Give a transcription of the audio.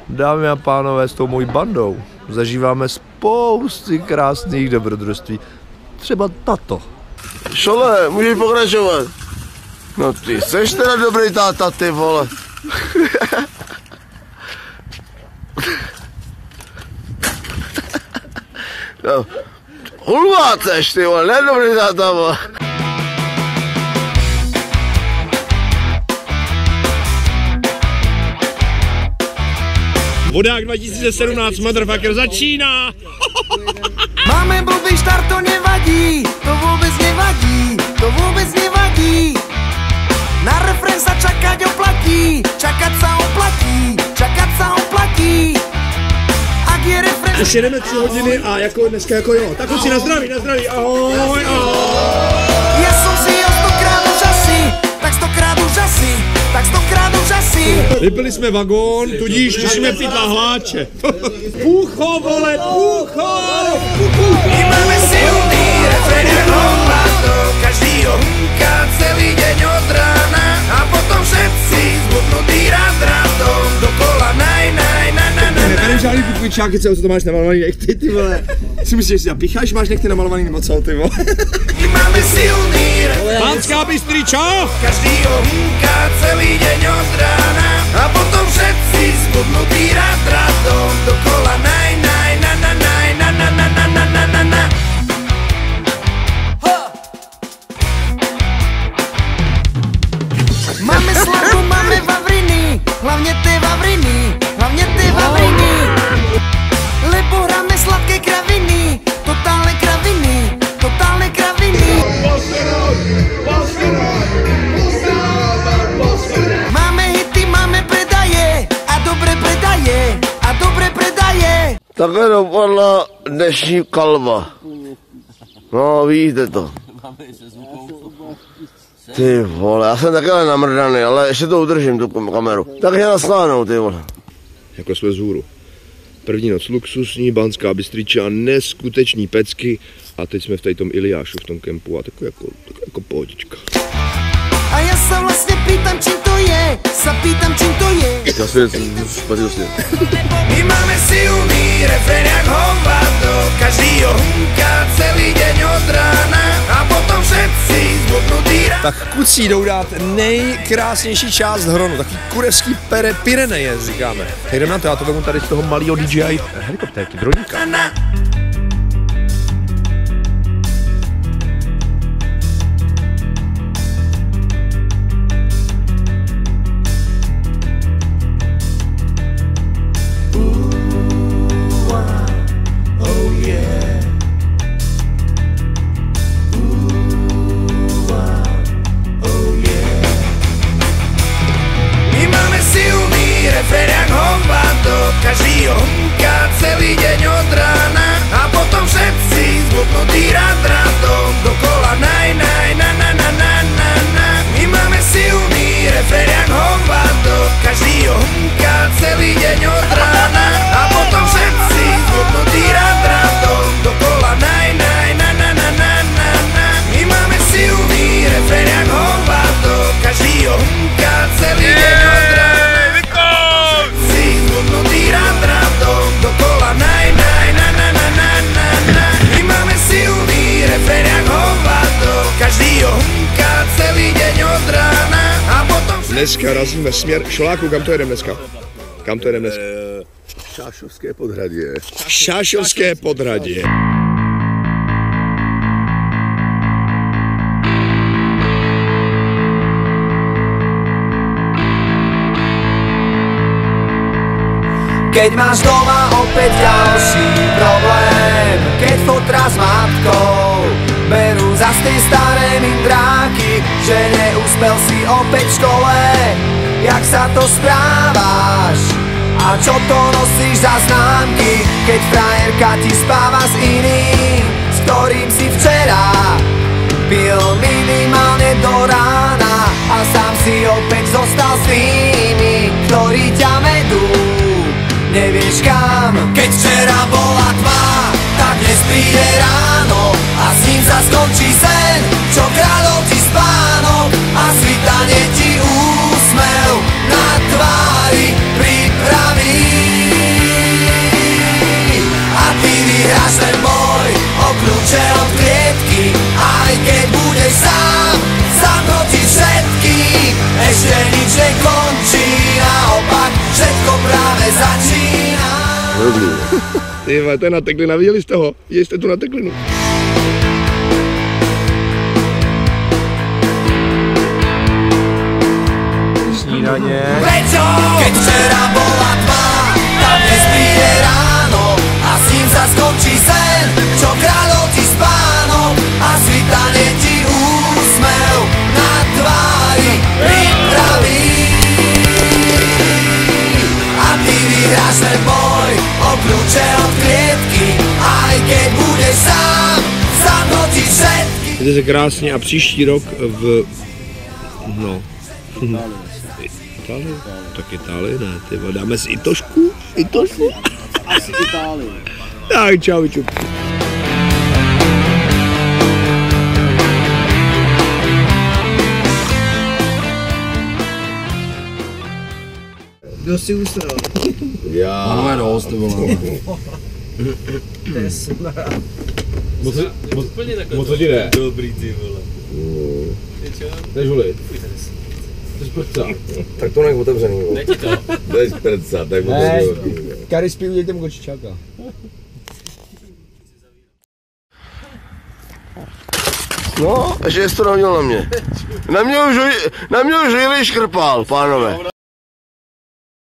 Dámy a pánové, s tou mojí bandou zažíváme spousty krásných dobrodružství. Třeba tato. Šole, můžeš pokračovat? No ty seš teda dobrý táta, ty vole. No, hulváceš, ty vole, ne dobrý táta, vole. Vodák 2017 motherfucker začíná! Máme blbý štart, to nevadí, to vôbec nevadí, to vôbec nevadí. Na refrén sa čakať oplatí, čakať sa oplatí, čakať sa oplatí. Ak je refrén... Už jedeme 3 hodiny a jako dneska jako jo. Tak kluci, na zdraví, ahoj, ahoj. Ja som si ho 100krát už asi, tak 100krát už asi, tak 100krát už asi. Vypili jsme vagón, tudíž musíme pít lahláče. Půcho, vole, půcho! My máme silný refrén jak hovado, každýho húka celý deň od rána. A potom všetci zbudnutí rád rádom, dokola Tady žádný pukvičáky, co to máš namalovaný nechty, ty vole. Si myslíš, že si napícháš, máš nechty namalovaný nebo co, ty vole. My máme silný refrén. Banská Bystriča! Každýho húka celý deň od rána. A potom všetci zbudnutí rád rádom, dokola Máme slavu, máme vavriny, hlavne tie vavriny, hlavne tie vavriny. Lebo hráme sladké kraviny, totálne kraviny, totálne kraviny. Máme hity, máme predaje a dobre predaje, a dobre predaje. Takhle dopadla dnešní kalva. No, vidíte to. Ty vole, já jsem takhle namrdaný, ale ještě to udržím, tu kameru. Takže naschledanou, ty vole. Jako jsme vzhůru. První noc luxusní, Banská Bystriča, neskuteční pecky a teď jsme v tom Iliášu, v tom kempu a takový jako pohodička. A ja sa vlastne pýtam, čím to je, sa pýtam, čím to je. Já si spazil sně. My máme silný refrén jak hovado, každýho húka celý deň od rána. A potom všetci zbudnutí rád. Tak kucí jdou dát nejkrásnější část Hronu, takový kurevský Pyreneje, říkáme. Jdem na to, já to vemu tady z toho malého DJI helikoptérky, droníka. Každýho húka celý deň od rána. A potom všetci zbudnutí rád rádom, dokola My máme silný refrén jak hovado, každýho húka celý deň od rána. A potom všetci zbudnutí rád rádom, dokola My máme silný refrén jak hovado, každýho húka celý deň od rána. Dokola My máme silný refrén jak hovado, každýho húka celý deň od rána. A potom... Dneska razíme směr, Šoláku, kam to jedem dneska? Kam to jedem dneska? Šášovské podhradě. Šášovské podhradě. Keď máš doma opäť ďalší problém, keď fotra s matkou berú zas tie staré mindráky, že neúspel si opäť v škole, jak sa to správaš a čo to nosíš za známky, keď frajerka ti spáva s iným, s ktorým si včera pil minimálne do rána a sám si opäť zostal s tými, ktorí ťa vedú. Nevieš kam, keď včera bola tma, tak dnes príde ráno a s ním sa skončí sen, čo kradol ti spánok a svitanie ti úsmev na tvári pripraví. hrozný. Ty vole, to je na teklina, viděli jste ho? Viděli jste tu na teklinu? Snídaně. Prečo? Keď včera bola tma, tak dnes príde ráno a s ním sa skončí sen, čo kradol ti spánok a svitanie ti úsmev na tvári pripraví. A ty vyhráš ten boj o kľúče od klietky, aj keď budeš sám, zamnotíš všetky. Mějte se krásně a příští rok v... No. Itálii? Tak Itálii ne, ty vole, dáme si Itošku? Itošku? Asi Itálii. Tak čau, čup. Kdo si usral? Já. Máme dost, ty vole. Moc to ti jde. Dobrý ty vole. Jdeš volit. Jsi prca. Tak to nech otevřený. Dej ti to. Jdeš prca, tak Hej, otevřený. Karispi, udělejte mu kočičáka. No, ještě jsi to neměl na mě. Na mě už Jiri škrpal, pánové.